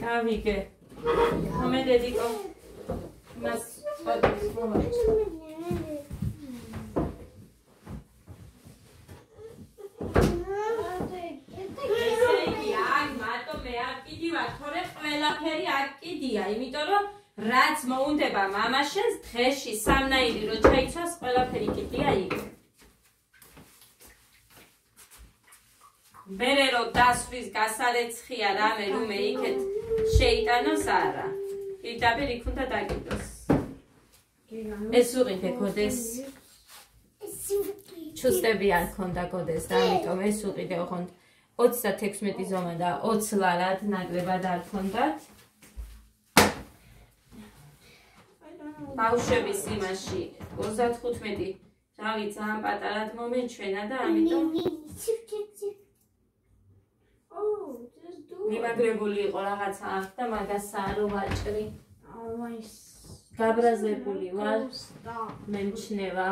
გავიგე. ხომე დედიკო. მას პატრის მომაჩ. ყველაფერი არ კიდია, იმიტომ რომ რაც მოუნდება მამაშენს დღეში სამნაირი რო ჩაიცვას, ყველაფერი კიდია იქ. მერე რო დასვრის გასარეცხია რამე რუმე იქეთ შეიტანოს არა. პირდაპირ იქ უნდა დაგიდოს. ეს უყიდე კოდეს. ჩუსტები არ ქონდა კოდეს და ამიტომ ეს უყიდე ოღონდ 36 ზომა და 20 ლარად ნაკლებად არ ქონდათ. ბავშვების იმაში 35 რავი ძალიან პატარად მომეჩვენა და ამიტომ მიმაგრებული იყო რაღაცა აქ და მაგასა რო ვაჭრი. გაბრაზებული ვარ. მემჩნევა.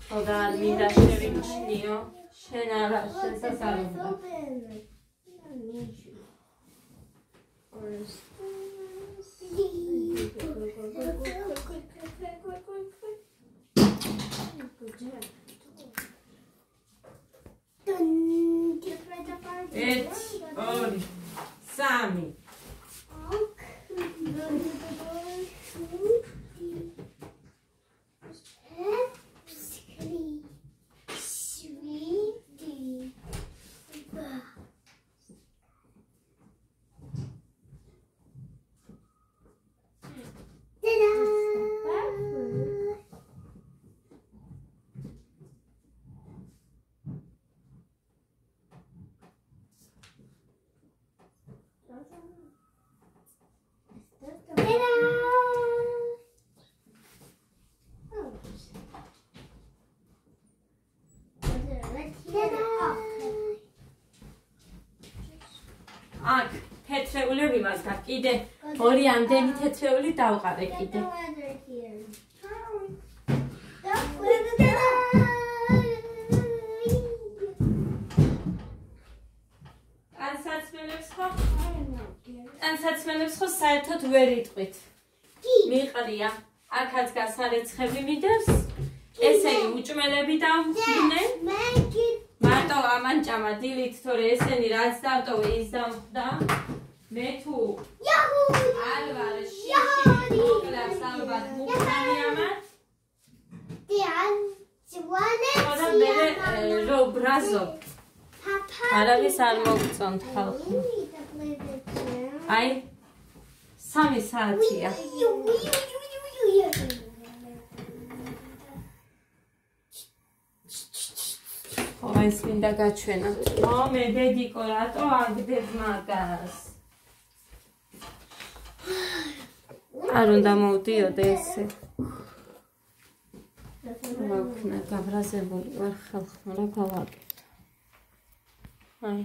ხო და არ მინდა შევიმჩნიო. შენ არა შესაძლოა. Ett, ორი, სამი. აქ თეთრეულები მაგარ კიდე ორი ამდენი თეთრეული დავყარე კიდე. ანსაცმელებს ხო საერთოდ ვერ იტყვით. მიყრია, აქაც გასარეცხები მიდევს. ესენი უჭმელები დავხდნენ. მარტო ამანჭამა დილით თორე ესენი რაც დავტოვე ის დავხდა. მე თუ არ ვარ შიში მოკლავს ალბათ მუქანიამად. ხოდა მე რო ბრაზობ. არავის არ მოგწონთ ხალხი. აი 3 საათია. ხო ეს მინდა გაჩვენოთ. მე დედიკო რატო აგდებ მაგას? არ უნდა მოვდიოდე ესე. ვაქნა გაბრაზებული ვარ ხალხმა რა გავაკეთე. აი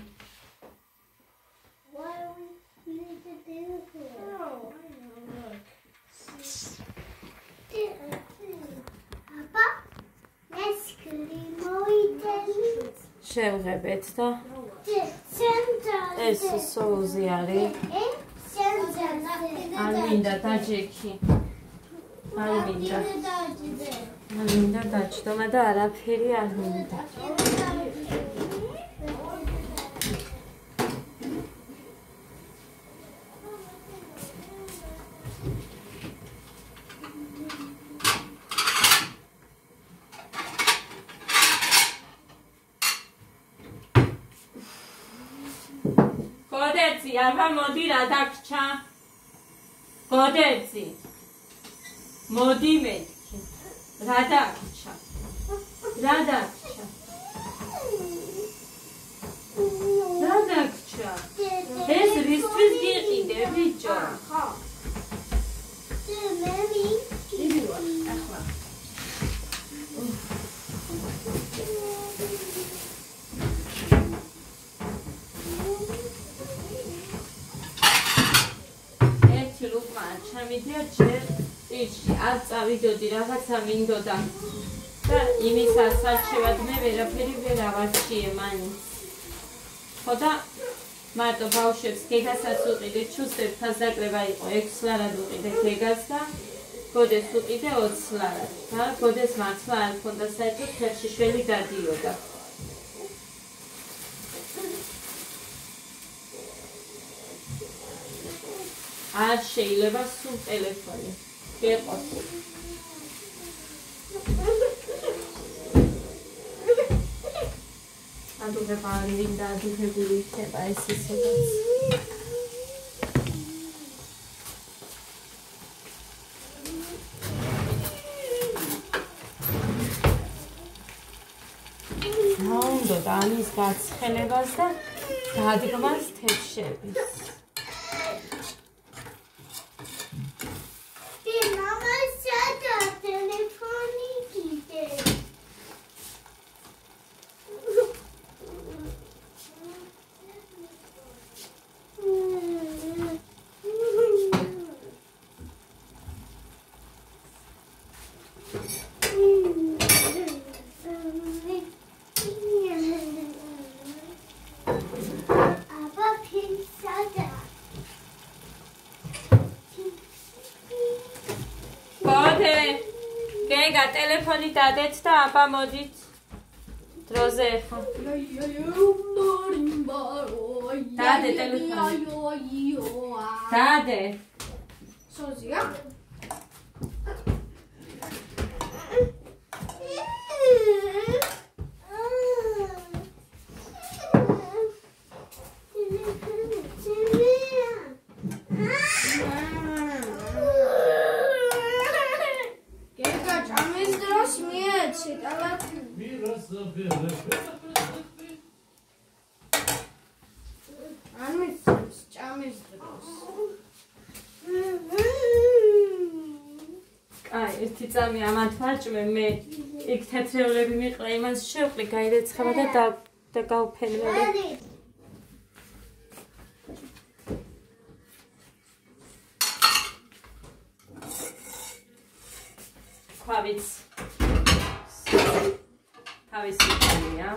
შევღებეთ და ეს სოუზი არის. არ მინდა დაჯექი. არ მინდა დაჯდომა და არაფერი არ მინდა. გოდეცი, აბა მოდი რა დაგჭა. გოდეცი. მოდი მეთქი. რა დაგჭა. რა დაგჭა. რა დაგჭა. ეს რისთვის გიყიდე ბიჭო? ხო. მამი. იდივა, ახლა. ჩემი ძე ჯერ ტიში არ წავიდოდი რაღაცა მინდოდა და იმის ასარჩევად მე ვერაფერი ვერ ავარჩიე მაინც. ხო და მარტო ბავშვებს გეგასაც უყიდე, ჩუსტებთან დაკლება იყო 6 ლარად უყიდე გეგას და გოდეს უყიდე 20 ლარად. და გოდეს მართლა არ ქონდა საერთოდ ფეხში შველი გადიოდა. არ შეიძლება სულ ტელეფონი გეყოს. ადუღება არინ და ადუღებული იქნება ეს ისედაც. დაუნდოდა ამის გაცხელებას და დადგმას თეთრშების. ტელეფონი დადეთ და აბა მოდით დროზე ხო დადე ტელეფონი დადე სოზია წამი ამათ ვარჭმე მე იქ თეთრეულები მიყრა იმას შევყრი გაირეცხება და გავფენმე ქვავიც თავისი ხალია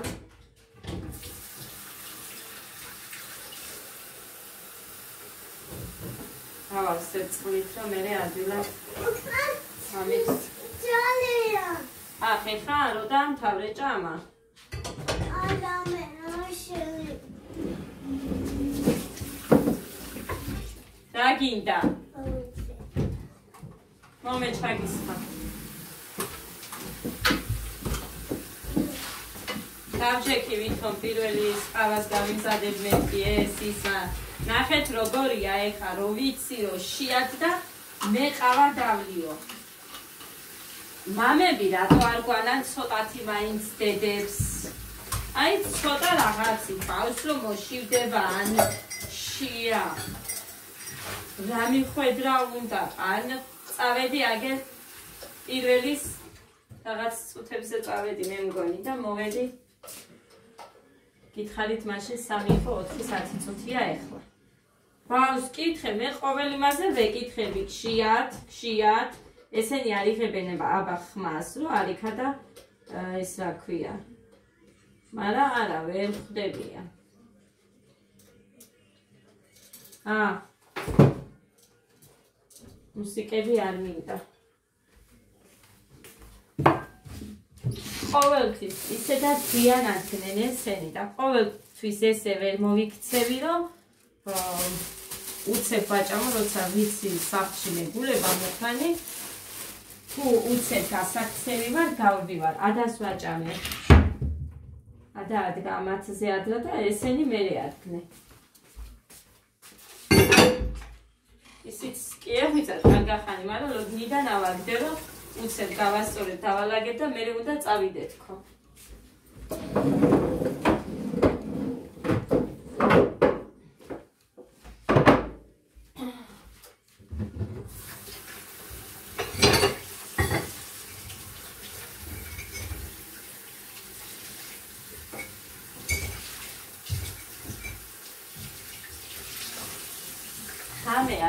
ავასე წყლით რომ მე ადვილად ამის ძალიან ახლა რო დამთავრე ჭამა ადამე შევი რა გინდა მომე ჩაგისხა დავჭექი ვითომ პირველი ყავას გამიზადებდნენ კი ეს ისა ნახეთ როგორია ეხა რო ვიცი რო შიათ და მე ყავა დავლიო მამები რატო არ გვანან ცოტათი მაინც დედებს აი ცოტა რაღაცი ბავშვს რომ მოშივდება ან შია რა მიხვედრა უნდა ან წავედი აგერ პირველის რაღაც წუთებზე წავედი მე მგონი და მოვედი გითხარით მაშინ 3-4 წუთია ეხლა ბავშვს კითხე მე ყოველ იმაზე ვეკითხები გშიათ ესენი არ იღებენ აბა ხმას რომ არ იქა და ეს რა ქვია მაგრამ არა ვერ ხვდებია მუსიკები არ მინდა ყოველთვის ისედაც დიანათნენ ესენი და ყოველთვის ესე ვერ მოვიქცევი რომ უცებ ბაჭამო როცა ვიცი სახლში მეგულება მოხანი თუ უცებ გასაქცევი ვარ გავდივარ ადას ვაჭამე ადა ადგა მათზე ადრა და ესენი მერე ადგნენ ისიც კი ეღვიძა კარგახანი მაგრამ ლოდნიდან ავაგდე რომ უცებ გავასწორებ დავალაგეთ და მერე უნდა წავიდეთ ხო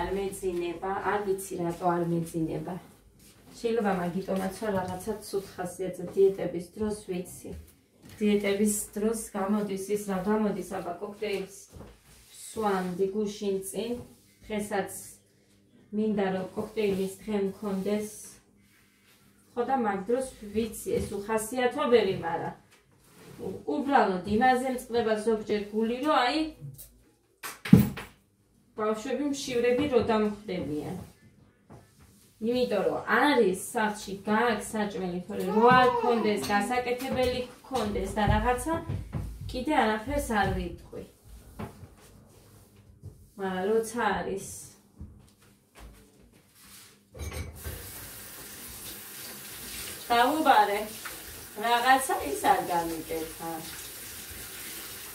არ მეძინება, არ ვიცი რატო არ მეძინება. შეიძლება მაგიტომაც რაღაცა ცუდ ხასიათზე დიეტების დროს ვიცი. დიეტების დროს გამოდის ის რა გამოდის აბა კოქტეილს სვამდი გუშინ წინ დღესაც მინდა რომ კოქტეილის დღე მქონდეს ხო და მაგ დროს ვიცი ეს უხასიათობელი მაგრამ უბრალოდ იმაზე მწყდება ზოგჯერ გული რომ აი ბავშვები მშივრები რო დამხვდებიან იმიტომ რომ არის სახლში გააქვს საჭმელი თორე რო არ გქონდეს გასაკეთებელი გქონდეს და რაღაცა კიდე არაფერს არ ვიტყვი მაგრამ როცა არის დავუბარე რაღაცა ის არ გამიკეთა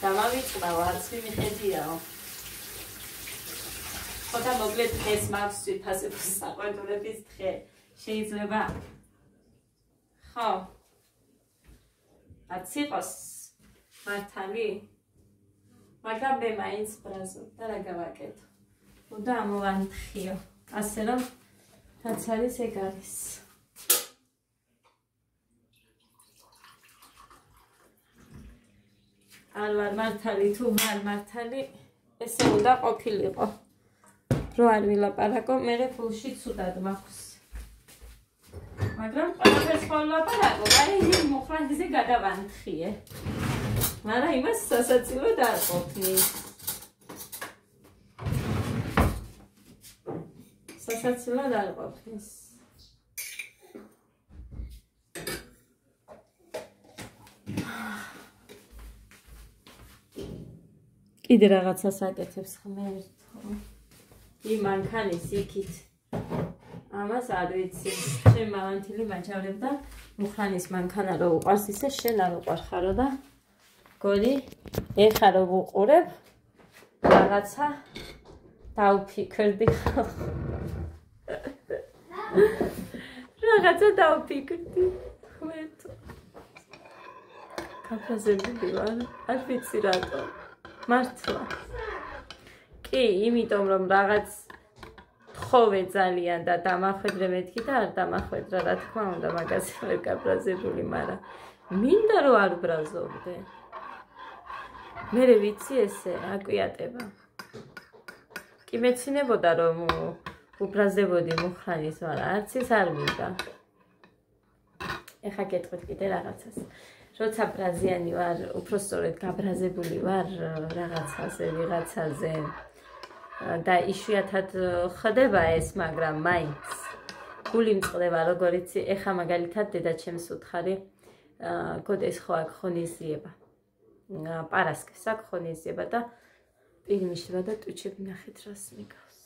დამავიწყდა არც მიმხედიაო ხოდა მოკლედ დღეს მაქვს თვითფასების საყვედურების დღე შეიძლება ხო არც იყოს მართალი მაგრამ მე მაინც ბრაზობ და რა გავაკეთო უნდა ამოვანთხიო ასე რომ რაც არის ეგ არის არ ვარ მართალი თუ ვარ მართალი ესე უნდა ყოფილიყო რო არ ვილაპარაკო მე ფულში ცუდად მაქვს მაგრამ ყველაფერს ვილაპარაკო აი იმ მოხალისე გადავანთხიე მაგრამ იმას სასაცილოდ არ ყოფნი სასაცილოდ არ ყოფნის კიდე რაღაცას აკეთებს ღმერთო იმ მანქანის იქით ამას არ ვიცი შენ მალანთილი მაჩავლებდა მუხანის მანქანა რო უყარს ისე შენ არ უყარხარო და გოლი ეხა რო ვუყურებ რაღაცა დავფიქრდი რაღაცა დავფიქრდი ღმერთო კაფაზები ვარ არ ვიცი რატო მართლა კი იმიტომ რომ რაღაც თხოვე ძალიან და დამახვედრე მეთქი და არ დამახვედრა რა თქმა უნდა მაგაზე ვერ გაბრაზებული მაგრამ მინდა რომ არ ბრაზობდე მე ვიცი ესე აკვიატება კი მეცინებოდა რომ უბრაზდებოდი მუხრანის მაგრამ არც ის არ მინდა ეხა გეტყვით კიდე რაღაცას როცა ბრაზიანი ვარ უფრო სწორედ გაბრაზებული ვარ რაღაცაზე ვიღაცაზე და იშვიათად ხდება ეს მაგრამ მაინც გული მწყდება როგორიც ეხა მაგალითად დედაჩემს უთხარი გოდეს ხო აქ ხონიზიება პარასკევს აქ ხონიზიება და პირი მიშლება და ტუჩები ნახეთ რას მიგავს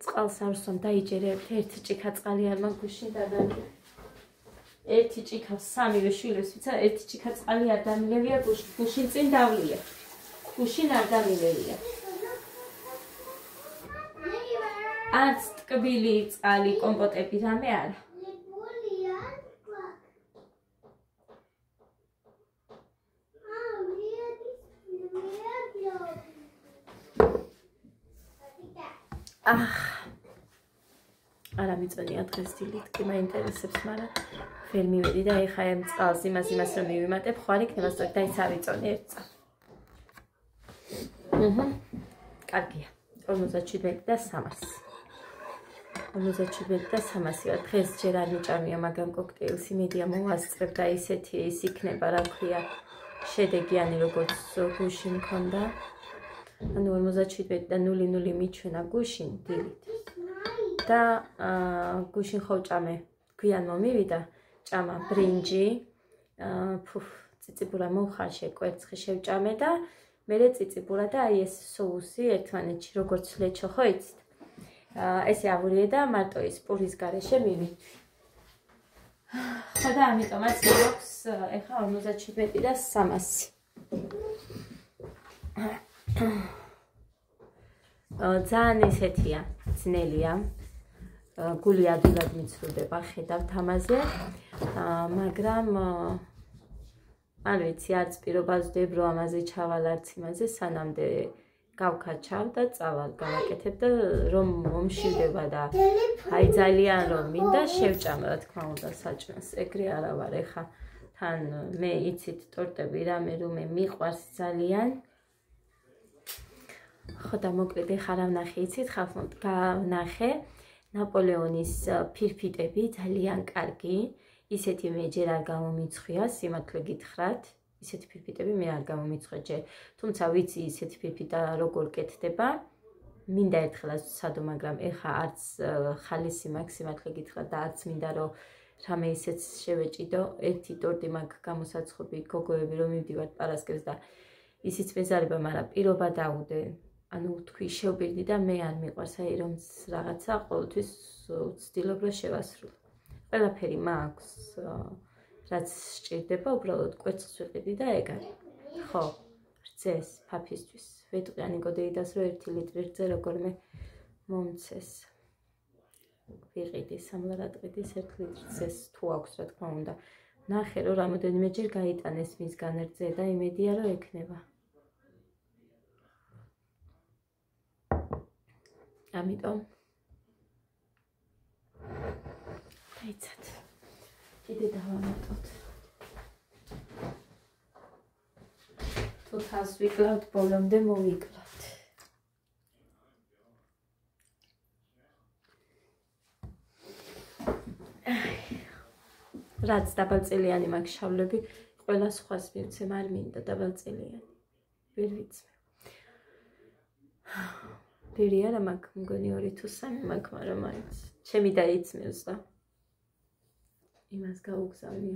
წყალს არ ვსვამ დაიჯერებთ ერთი ჭიქა წყალი არ მაგუშინ დადამი ერთი ჭიქავს სამივე შვილებს ვიცა ერთი ჭიქა წყალი არ დამილევია გუშინ წინ დავლია გუშინ არ დამილევია არც ტკბილი წყალი კომპოტები რამე არა არა მიწონია დღეს დილით კი მაინტერესებს მაგრამ ვერ მივედი და ეხა ამ წყალს იმას რომ მივიმატებ ხო არ იქნება სწორედ და ის ავიწონი ერთ წამს კარგია 57 და 300 57 და 300 ვარ დღეს ჯერ არ მიჭამია მაგრამ კოქტეილს იმედია მოვასწრებ და ისეთი ის იქნება რა ქვია შედეგიანი როგორც გუშინ მქონდა ანუ 57 და 00 მიჩვენა გუშინ დილით და გუშინ ხო ჭამე გვიან მომივიდა ჭამა ბრინჯი ციციბურა მოხარშე კვერცხი შევჭამე და მერე ციციბურა და აი ეს соуსი ერთმანეთში როგორც ლეჩო ხო იცით ესე ავურიე და მარტო ის პურის გარეშე მივიდვი ხო და ამიტომაც მექვს ეხა 57 და 300 ძალიან ისეთია ძნელია გული ადვილად მიცრუდება ხედავთ ამაზე მაგრამ არ ვიცი არც პირობას ვდებ რომ ამაზე ჩავალ არც იმაზე სანამდე გავქაჩავ და წავალ გავაკეთებ და რომ მომშივდება და აი ძალიან რომ მინდა შევჭამ რა თქმა უნდა საჭმელს ეგრე არა ვარ ეხა თან მე იცით ტორტები რამე რომე მიყვარს ძალიან ხო და მოკლედ ეხა რა ვნახე იცით ხალხო ვნახე ნაპოლეონის ფირფიტები ძალიან კარგი ისეთი მე ჯერ არ გამომიცხვია სიმართლე გითხრათ ისეთი ფირფიტები მე არ გამომიცხვია ჯერ თუმცა ვიცი ისეთი ფირფიტა როგორ კეთდება მინდა ერთხელაც ვცადო მაგრამ ეხა არც ხალისი მაქვს სიმართლე გითხრათ და არც მინდა რომ რამე ისეც შევეჭიდო ერთი ტორტი მაქვს გამოსაცხობი გოგოები რომ მივდივართ პარასკევს და ისიც მეზარება მაგრამ პირობა დაუდე ანუ თქვი შევბირდი და მე არ მიყვარს აი რომ რაღაცა ყოველთვის ვცდილობ რომ შევასრულო ყველაფერი მაქვს რაც სჭირდება უბრალოდ კვერცხს ვიყიდი და ეგ არის ხო რძეს ფაფისთვის ვეტყვი ანიკო დეიდას რომ 1 ლიტრი რძე როგორმე მომცეს ვიყიდი სამლარატყიდის 1 ლიტრი რძეს თუ აქვს რა თქმა უნდა ნახე რომ რამოდენიმეჯერ გაიტანეს მისგან რძე და იმედია რომ ექნება ამიტომ დაიცად კიდე დავამატოთ თუ თავს ვიკლავთ ბოლომდე მოვიკლავთ რაც დაბალწელიანი მაქვს შავლები ყველა სხვას მივცემ არ მინდა დაბალწელიანი ვერ ვიცმე ბევრი არა მაქვს მგონი 2 თუ 3 მაქვს მაგრამ მაინც ჩემი დაიწმევს და იმას გაუგზავნი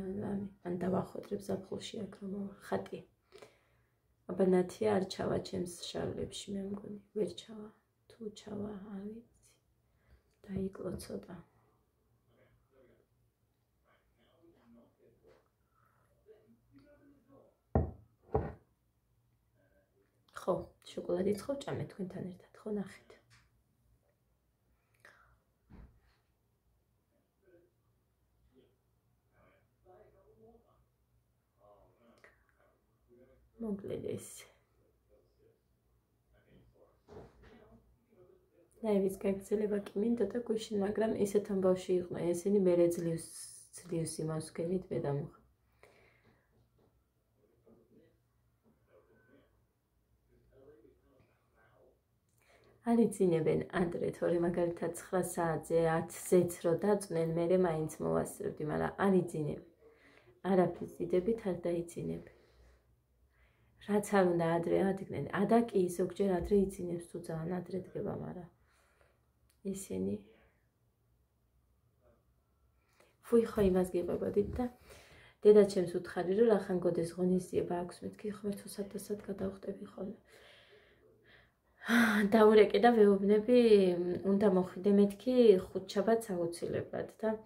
ან დავახოტრებ ზაფხულში აქ რომ ხატი აბა ნათია არ ჩავა ჩემს შავლებში მე მგონი ვერ ჩავა თუ ჩავა არ ვიცი დაიკლო ცოტა ხო შოკოლადით ხო ჭამე თქვენთან ერთად ხო ნახეთ მოკლედ ეს ნაივის გაგრძელება კი მინდა და გუშინ მაგრამ ესეთ ამბავში იყო ესენი მერე ძლივს იმას ვქენით მე დამოხ არ იცინებენ ადრე თორე მაგალითად 9 საათზე 10-ზეც რო დაწვნენ მერე მაინც მოვასწრებდი მაგრამ არ იცინებენ არაფერს დიდებით არ დაიცინებენ რაც არ უნდა ადრე ადგნენ ადა კი ზოგჯერ ადრე იცინებს თუ ძალიან ადრე დგება მაგრამ ისინი ფუი ხო იმას გიყვებოდით და დედა ჩემს უთხარი რომ რახან გოდეს ღონისძიება აქვს მეთქი ხო ერთ სათასად გადავხტები ხოლმე დაურეკე და ვეუბნები უნდა მოხვიდე მეთქი ხუთშაბათს აუცილებლად და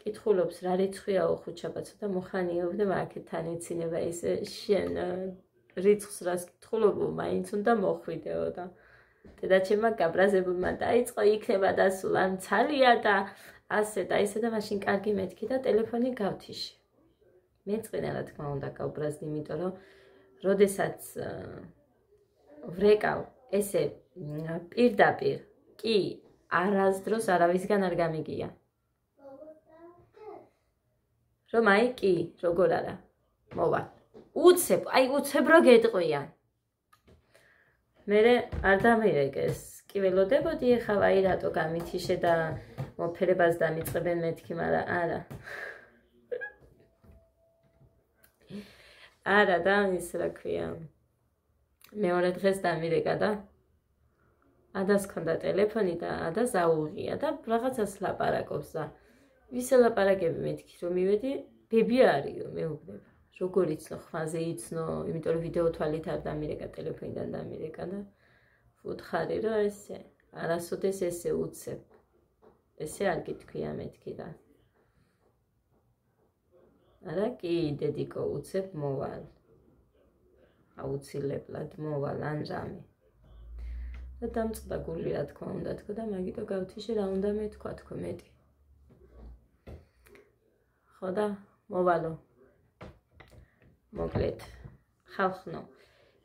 კითხულობს რა რიცხვიაო ხუთშაბათსო და მოხანიობდე აქეთან ეცინება ისე შენ რიცხვს რას კითხულობო მაინც უნდა მოხვიდეო და დედაჩემმა გაბრაზებულმა დაიწყო იქნება დასულ ან ცალია და ასე და ისე და მაშინ კარგი მეთქი და ტელეფონი გავთიში მეწყინა რა თქმა უნდა გავბრაზდი იმიტომ რომ როდესაც ვრეკავ ესე პირდაპირ კი არასდროს არავისგან არ გამიგია რომ აი კი როგორ არა მოვა უცებ რო გეტყვიან მერე არ დამირეკეს კი ველოდებოდი ეხა აი რატო გამითიშე და მოფერებას დამიწყებენ მეთქი მაგრამ არა და ის რა ქვია მეორე დღეს დამირეკა და ადას ქონდა ტელეფონი და ადას აუღია და რაღაცას ლაპარაკობს და ვისე ლაპარაკები მეთქი რომ მივედი ბები არისო მეუბნება როგორ იცნო ხმაზე იცნო იმიტომ რომ ვიდეო თვალით არ დამირეკა ტელეფონიდან დამირეკა და ვუთხარი რომ ესე არასოდეს ესე უცებ ესე არ გითქვია მეთქი და არა კი დედიკო უცებ მოვალ აუცილებლად მოვალ ან რამე და დამწყდა გული რა თქმა უნდა თქო და მაგიტო გავთიშე რა უნდა მეთქვა თქო მეტი ხო და მოვალო მოკლედ ხალხნო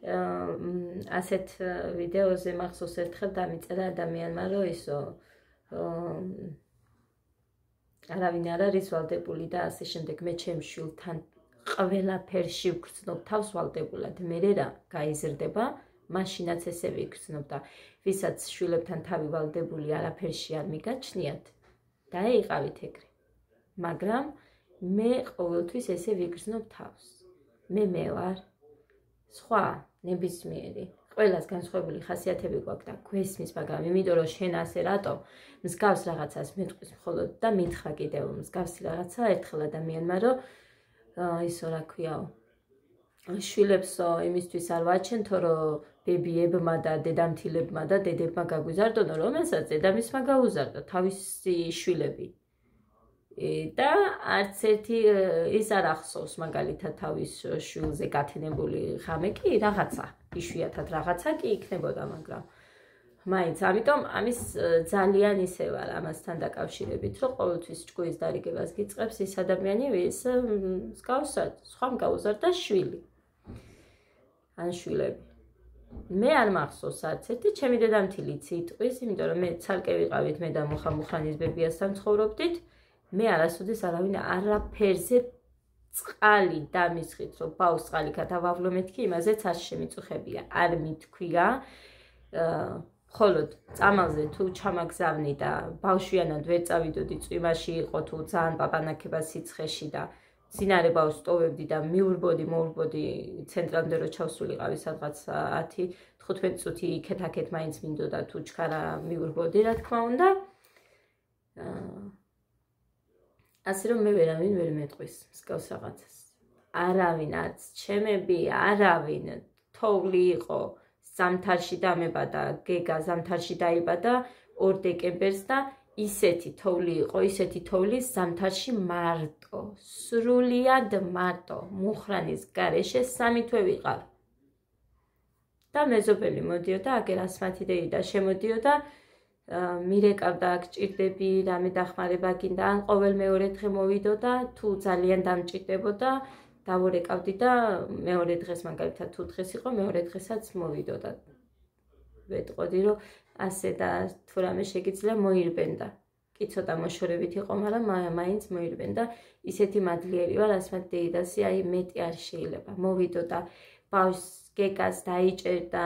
ასეთ ვიდეოზე მახსოვს ერთხელ დამიწერა ადამიანმა, რომ ისო არავინ არ არის ვალდებული და ასე შემდეგ. მე ჩემ შვილთან ყველაფერში ვგრძნობ თავს ვალდებულად. მე რა გაიზრდება, მაშინაც ესე ვიგრძნობ და ვისაც შვილებთან თავი ვალდებული არაფერში არ მიგაჩნიათ, დაეიყავით ეგრე. მაგრამ მე ყოველთვის ესე ვიგრძნობ თავს. მე ვარ სხვა ნებისმიერი. ყველას განსხვავებული ხასიათები გვაქვს და გვესმის, მაგრამ იმიტომ რომ შენ ასე რატომ მსგავს რაღაცას მეტყვის მხოლოდ და მითხრა კიდევ მსგავსი რაღაცა ერთხელ ადამიანმა, რომ ისო რა ქვიაო, შვილებსო იმისთვის არ ვაჩენთო, რომ ბებიებმა და დედამთილებმა და დედებმა გაგვიზარდონო, რომელსაც დედამისმა გაუზარდო თავისი შვილები. და არც ერთი ის არ ახსოვს მაგალითად თავის შვილზე გათენებული ღამე კი რაღაცა, იშვიათად რაღაცა კი იქნებოდა, მაგრამ მაინც ამიტომ ამის ძალიან ისე ვარ ამასთან დაკავშირებით, რომ ყოველთვის ჭკუის დარიგებას გიწყებს ის ადამიანი, ვის მსგავსად სხვამ გაუზარდა შვილი ან შვილები. მე არ მახსოვს არც ერთი ჩემი დედამთილიც იტყვის, იმიტომ რომ მე ცალკე ვიყავით, მე და მუხამუხანის ბებიასთან ცხოვრობდით. მე არასოდეს არავინ არაფერზე წყალი დამისხით, რომ ბავშვს წყალი გადავავლო მეთქი, იმაზეც არ შემიწუხებია. არ მითქვია, მხოლოდ წამალზე თუ ჩამაგზავნი და ბავშვიანად ვერ წავიდოდი, წვიმაში იყო თუ ძალიან პაპანაკება სიცხეში და მძინარე ბავშვს ტოვებდი და მოურბოდი ცენტრამდე რო ჩავსულიყავი სადღაც 10-15 წუთი იქეთ-აქეთ მაინც მინდოდა თუ ჩქარა მიურბოდი, რა თქმა უნდა. ასე რომ მე ვერავინ ვერ მეტყვის მსგავს რაღაცას. არავინ არც ჩემები, არავინ თოვლი იყო ზამთარში დამებადა, გეგა ზამთარში დაიბადა 2 დეკემბერს და ისეთი თოვლი იყო, ისეთი თოვლი ზამთარში მარტო, სრულიად მარტო, მუხრანის გარეშე 3 თვე ვიყავ. და მეზობელი მოდიოდა, აგერ ასმათი დეიდა შემოდიოდა, მირეკავდა აქ ჭირდები, რამე დახმარება გინდა, ან ყოველ მეორე დღე მოვიდოდა, თუ ძალიან დამჭირდებოდა, დავორეკავდი და მეორე დღეს მაგალითად თუ დღეს იყო, მეორე დღესაც მოვიდოდა. ვეტყოდი, რომ ასე და თუ რამე შეგიძლია მოირბენდა. კი ცოტა მოშორებით იყო, მაგრამ მაინც მოირბენდა. ისეთი მადლიერი ვარ, ასმათი დეიდასი, აი მეტი არ შეიძლება. მოვიდოდა, ბავშვს გეკას დაიჭერდა,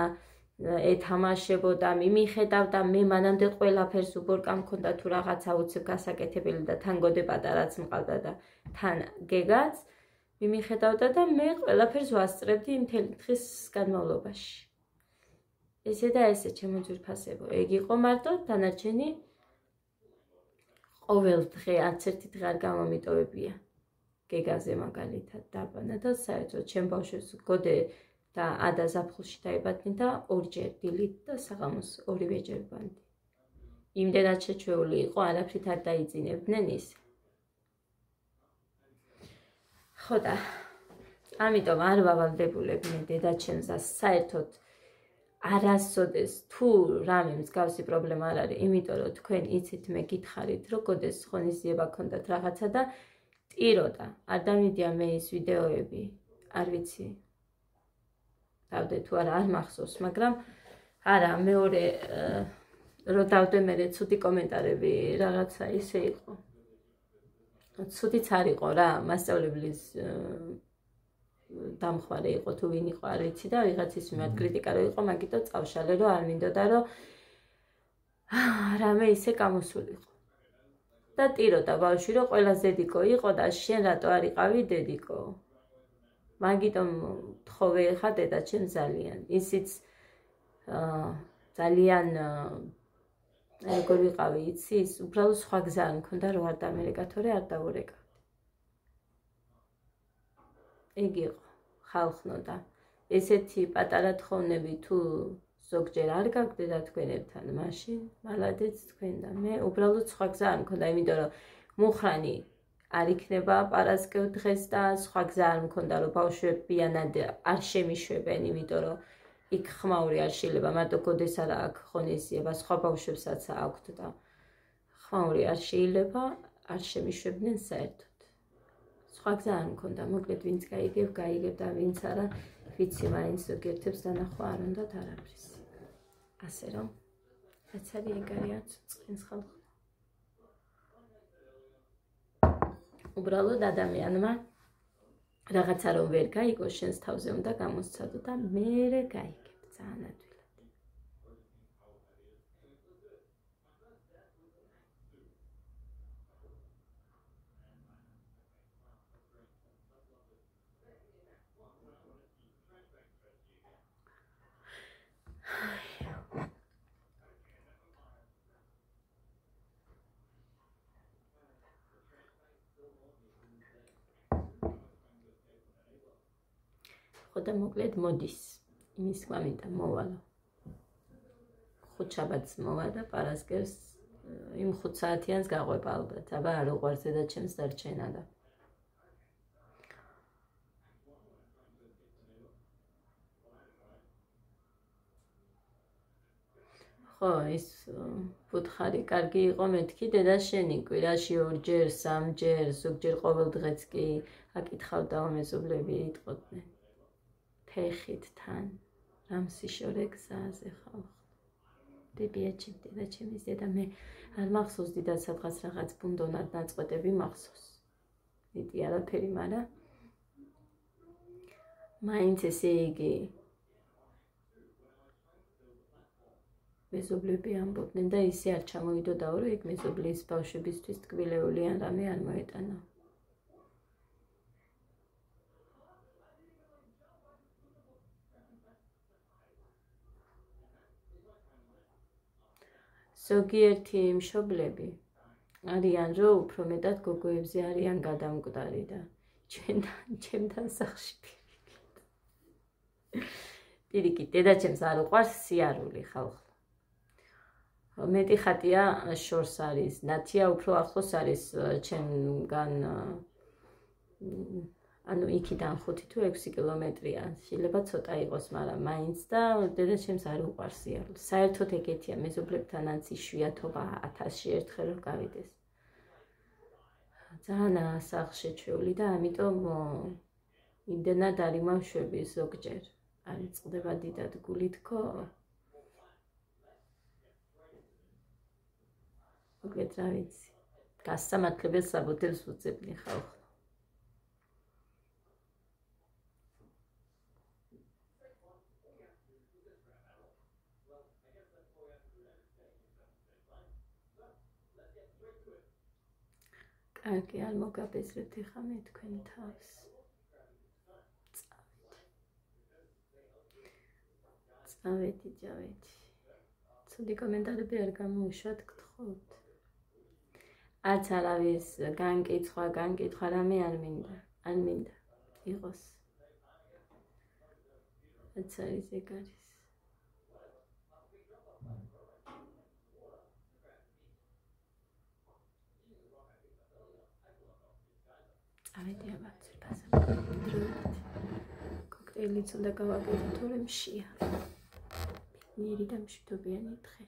ეთამაშებოდა, მიმიხედავდა, მე მანამდე ყველაფერს უბორკა მქონდა თუ რაღაცა უცებ გასაკეთებელი და თან გოდებადა რაც მყავდა და თან გეგაც მიმიხედავდა და მე ყველაფერს ვასწრებდი მთელი დღის განმავლობაში. ესე და ესე ჩემო ძვირფასებო, ეგ იყო მარტო დანარჩენი ყოველ დღე არც ერთი დღე არ გამომიტოვებია გეგაზე მაგალითად დაბანა და საერთოდ ჩემ ბავშვებს გოდე და ადა ზაფხულში დაიბადნენ და ორჯერ დილით და საღამოს ორივეჯერ ბანდი. იმდენად შეჩვეული იყო, არაფრით არ დაიძინებდნენ ის. ხო და ამიტომ არ ვავალდებულებდნენ დედაჩემს საერთოდ არასოდეს თუ რამე მსგავსი პრობლემა არ არის, იმიტომ რომ თქვენ იცით მე გითხარით, რომ გოდეს ღონისძიება ქონდათ რაღაცა და ტიროდა. არ დამიდია მე ის ვიდეოები, არ ვიცი. დავდე თუ არა არ მახსოვს, მაგრამ არა, მეორე რო დავდე მე ცუდი კომენტარები რაღაცა ისე იყო. ცუდიც არ იყო რა, მასწავლებლის დამხმარე იყო თუ ვინ იყო არ ვიცი და ვიღაცის მიმართ კრიტიკა რო იყო, მაგიტო წავშალე რომ არ მინდოდა რომ რამე ისე გამოსულიყო. და ტიროდა ბავშვი რომ ყველა დედიკო იყო და შენ რატო არ იყავი დედიკო? მაგიტომ თხოვე ხა დედაჩემ ძალიან. ისიც ძალიან როგორ ვიყავი იცი, ის უბრალოდ სხვა გზა არ მქონდა რომ არ დამერეკა, თორე არ დავორეკავდი. ეგ იყო ხალხნო და ესეთი პატარა თხოვნები თუ ზოგჯერ არ გაგვდედა თქვენებთან, მაშინ მალადეც თქვენ და მე უბრალოდ სხვა გზა არ მქონდა, იმიტომ რომ მუხრანი არ იქნება პარასკევ დღეს და სხვა გზა არ მქონდა რომ ბავშვებიანად არ შემიშვებენ, იმიტომ რომ იქ ხმაური არ შეიძლება, მარტო გოდეს არა აქ ღონისძიება, სხვა ბავშვებსაც აქვთ და ხმაური არ შეიძლება, არ შემიშვებდნენ საერთოდ. სხვა გზა არ მქონდა, მოკლედ ვინც გაიგებ და ვინც არა, ვიცი მაინც ზოგიერთებს დანახვა არ უნდათ არაფრის. ასე რომ რაც არის ეგ არის არც წყენს ხალხო. უბრალოდ ადამიანმა რაღაცა რომ ვერ გაიგო, შენს თავზე უნდა გამოსცადო და მერე გაიგებ ძალიან ადვილად. და მოკლედ მოდის იმის გვამინდა მოვალო 5 შაბათს მოვა და პარასკევს იმ 5 საათიანს გაყვება ალბათ აბა არ უყვარს დედაჩემს დარჩენა და ხო ის ფუთხარი კარგი იყო მეთქი დედა შენი კვირაში 2-ჯერ 3-ჯერ ზოგჯერ ყოველ დღეც კი აკითხავდა მეზობლები იტყოდნენ ხით თან რამ სიშორე გზაზე ხალხ დედაჩემის დედა მე არ მახსოვს დიდად სადღაც რაღაც ბუნდონად ნაწყვეტები მახსოვს დიდი არაფერი მაგრამ მაინც ესე იგი მეზობლები ამბობდნენ და ისე არ ჩამოვიდოდაო რომ ეგ მეზობლის ბავშვებისთვის ტკბილეული ან რამე არ მოეტანა ზოგიერთი მშობლები არიან რომ უფრო მეტად გოგოებზე არიან გადამკვდარი და ჩემთან სახლში პირიქით დედაჩემს არ უყვარს სიარული ხალხო მეტი ხატია შორს არის ნათია უფრო ახლოს არის ჩემგან ანუ იქიდან 5 თუ 6 კილომეტრია შეიძლება ცოტა იყოს მაგრამ მაინც და დედაჩემს არ უყვარს სიარული საერთოდ ეგეთია მეზობლებთანაც იშვიათობა 1000-ში ერთხელ რომ გავიდეს ძალიან სახლში ჩვეული და ამიტომ იმდენად არ იმავშვები ზოგჯერ არ წყდება დიდად გული თქო მოკლედ რა ვიცი გასამართლებელს საბუთებს უწევდი ხალხო კარგი არ მოგაბეზრებთ ეხა მე თქვენ თავს წავედი ცუდი კომენტარები არ გამოუშვათ გთხოვთ არც არავის განკითხვა რამე არ მინდა იყოს რაც არის ეგ არის ავედი აბა ცირფასა კოქტეილიც უნდა გავაკეთო თორემ მშია მიერი და მშვიდობიანი დღე